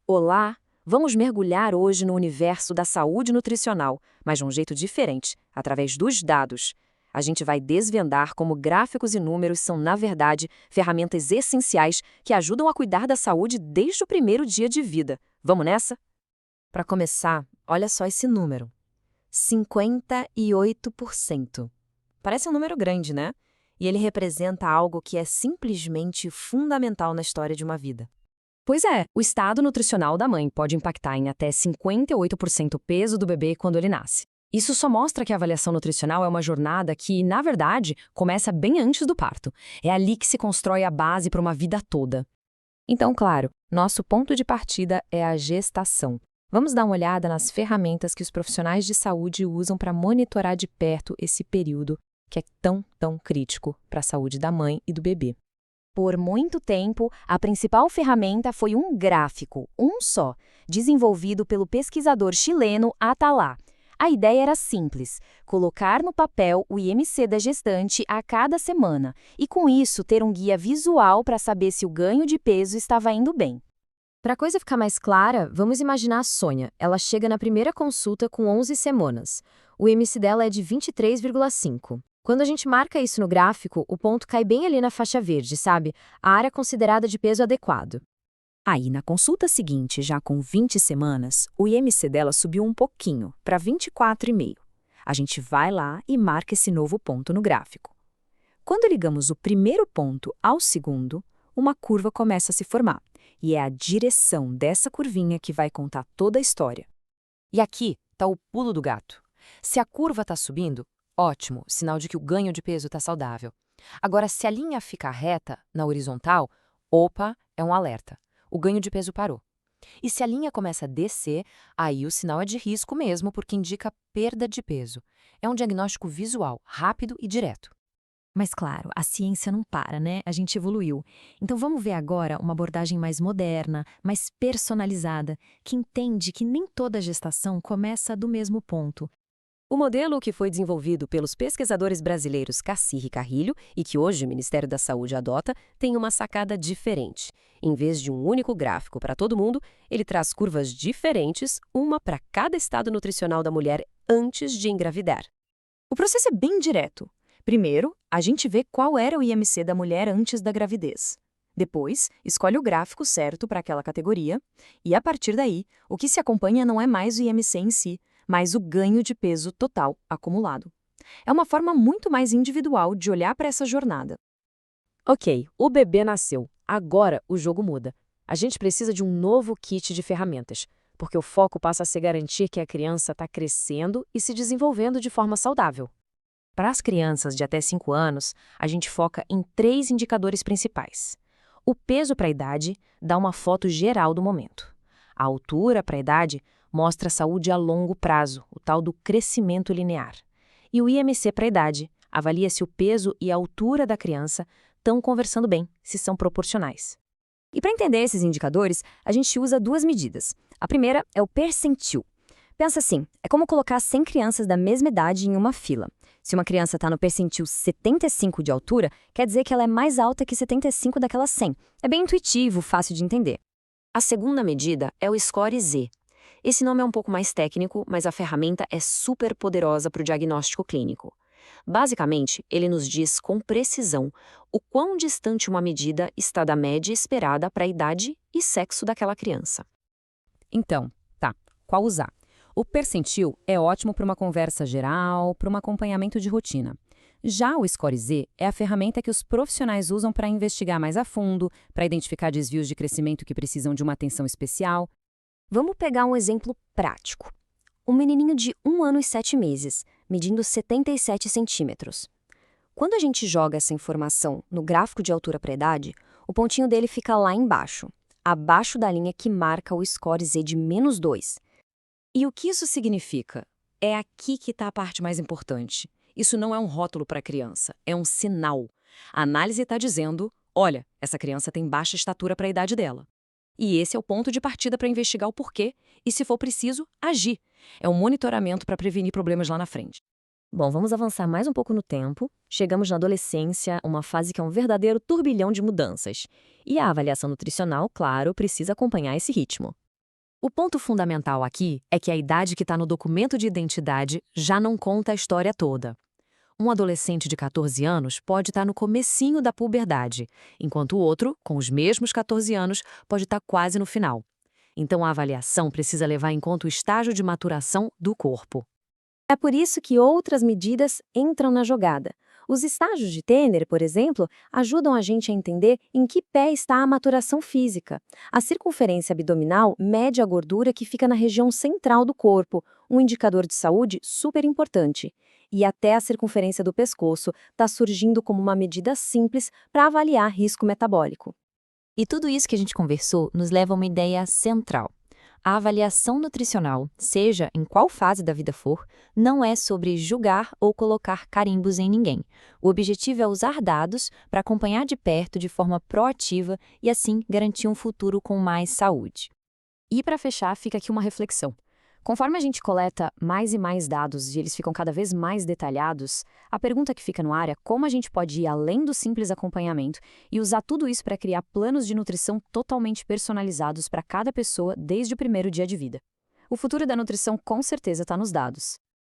Olá! Vamos mergulhar hoje no universo da saúde nutricional, mas de um jeito diferente, através dos dados. A gente vai desvendar como gráficos e números são, na verdade, ferramentas essenciais que ajudam a cuidar da saúde desde o primeiro dia de vida. Vamos nessa? Para começar, olha só esse número: 58%. Parece um número grande, né? E ele representa algo que é simplesmente fundamental na história de uma vida. Pois é, o estado nutricional da mãe pode impactar em até 58% o peso do bebê quando ele nasce. Isso só mostra que a avaliação nutricional é uma jornada que, na verdade, começa bem antes do parto. É ali que se constrói a base para uma vida toda. Então, claro, nosso ponto de partida é a gestação. Vamos dar uma olhada nas ferramentas que os profissionais de saúde usam para monitorar de perto esse período que é tão crítico para a saúde da mãe e do bebê. Por muito tempo, a principal ferramenta foi um gráfico, um só, desenvolvido pelo pesquisador chileno Atalá. A ideia era simples: colocar no papel o IMC da gestante a cada semana e, com isso, ter um guia visual para saber se o ganho de peso estava indo bem. Para a coisa ficar mais clara, vamos imaginar a Sônia. Ela chega na primeira consulta com 11 semanas. O IMC dela é de 23,5. Quando a gente marca isso no gráfico, o ponto cai bem ali na faixa verde, sabe? A área considerada de peso adequado. Aí, na consulta seguinte, já com 20 semanas, o IMC dela subiu um pouquinho, para 24,5. A gente vai lá e marca esse novo ponto no gráfico. Quando ligamos o primeiro ponto ao segundo, uma curva começa a se formar. E é a direção dessa curvinha que vai contar toda a história. E aqui está o pulo do gato. Se a curva está subindo, ótimo, sinal de que o ganho de peso está saudável. Agora, se a linha ficar reta, na horizontal, opa, é um alerta. O ganho de peso parou. E se a linha começa a descer, aí o sinal é de risco mesmo, porque indica perda de peso. É um diagnóstico visual, rápido e direto. Mas claro, a ciência não para, né? A gente evoluiu. Então vamos ver agora uma abordagem mais moderna, mais personalizada, que entende que nem toda gestação começa do mesmo ponto. O modelo que foi desenvolvido pelos pesquisadores brasileiros Cassir e Carrilho e que hoje o Ministério da Saúde adota, tem uma sacada diferente. Em vez de um único gráfico para todo mundo, ele traz curvas diferentes, uma para cada estado nutricional da mulher antes de engravidar. O processo é bem direto. Primeiro, a gente vê qual era o IMC da mulher antes da gravidez. Depois, escolhe o gráfico certo para aquela categoria e, a partir daí, o que se acompanha não é mais o IMC em si, mas o ganho de peso total acumulado. É uma forma muito mais individual de olhar para essa jornada. Ok, o bebê nasceu. Agora o jogo muda. A gente precisa de um novo kit de ferramentas, porque o foco passa a ser garantir que a criança está crescendo e se desenvolvendo de forma saudável. Para as crianças de até 5 anos, a gente foca em 3 indicadores principais. O peso para a idade dá uma foto geral do momento. A altura para a idade mostra a saúde a longo prazo, o tal do crescimento linear. E o IMC para a idade avalia se o peso e a altura da criança estão conversando bem, se são proporcionais. E para entender esses indicadores, a gente usa 2 medidas. A primeira é o percentil. Pensa assim, é como colocar 100 crianças da mesma idade em uma fila. Se uma criança está no percentil 75 de altura, quer dizer que ela é mais alta que 75 daquelas 100. É bem intuitivo, fácil de entender. A segunda medida é o Score Z. Esse nome é um pouco mais técnico, mas a ferramenta é super poderosa para o diagnóstico clínico. Basicamente, ele nos diz com precisão o quão distante uma medida está da média esperada para a idade e sexo daquela criança. Então, tá, qual usar? O percentil é ótimo para uma conversa geral, para um acompanhamento de rotina. Já o Score Z é a ferramenta que os profissionais usam para investigar mais a fundo, para identificar desvios de crescimento que precisam de uma atenção especial. Vamos pegar um exemplo prático. Um menininho de 1 ano e 7 meses, medindo 77 centímetros. Quando a gente joga essa informação no gráfico de altura para idade, o pontinho dele fica lá embaixo, abaixo da linha que marca o Score Z de -2. E o que isso significa? É aqui que está a parte mais importante. Isso não é um rótulo para a criança, é um sinal. A análise está dizendo, olha, essa criança tem baixa estatura para a idade dela. E esse é o ponto de partida para investigar o porquê e, se for preciso, agir. É um monitoramento para prevenir problemas lá na frente. Bom, vamos avançar mais um pouco no tempo. Chegamos na adolescência, uma fase que é um verdadeiro turbilhão de mudanças. E a avaliação nutricional, claro, precisa acompanhar esse ritmo. O ponto fundamental aqui é que a idade que está no documento de identidade já não conta a história toda. Um adolescente de 14 anos pode estar no comecinho da puberdade, enquanto o outro, com os mesmos 14 anos, pode estar quase no final. Então a avaliação precisa levar em conta o estágio de maturação do corpo. É por isso que outras medidas entram na jogada. Os estágios de Tanner, por exemplo, ajudam a gente a entender em que pé está a maturação física. A circunferência abdominal mede a gordura que fica na região central do corpo, um indicador de saúde super importante. E até a circunferência do pescoço está surgindo como uma medida simples para avaliar risco metabólico. E tudo isso que a gente conversou nos leva a uma ideia central. A avaliação nutricional, seja em qual fase da vida for, não é sobre julgar ou colocar carimbos em ninguém. O objetivo é usar dados para acompanhar de perto de forma proativa e, assim, garantir um futuro com mais saúde. E para fechar, fica aqui uma reflexão. Conforme a gente coleta mais e mais dados e eles ficam cada vez mais detalhados, a pergunta que fica no ar é como a gente pode ir além do simples acompanhamento e usar tudo isso para criar planos de nutrição totalmente personalizados para cada pessoa desde o primeiro dia de vida. O futuro da nutrição com certeza está nos dados.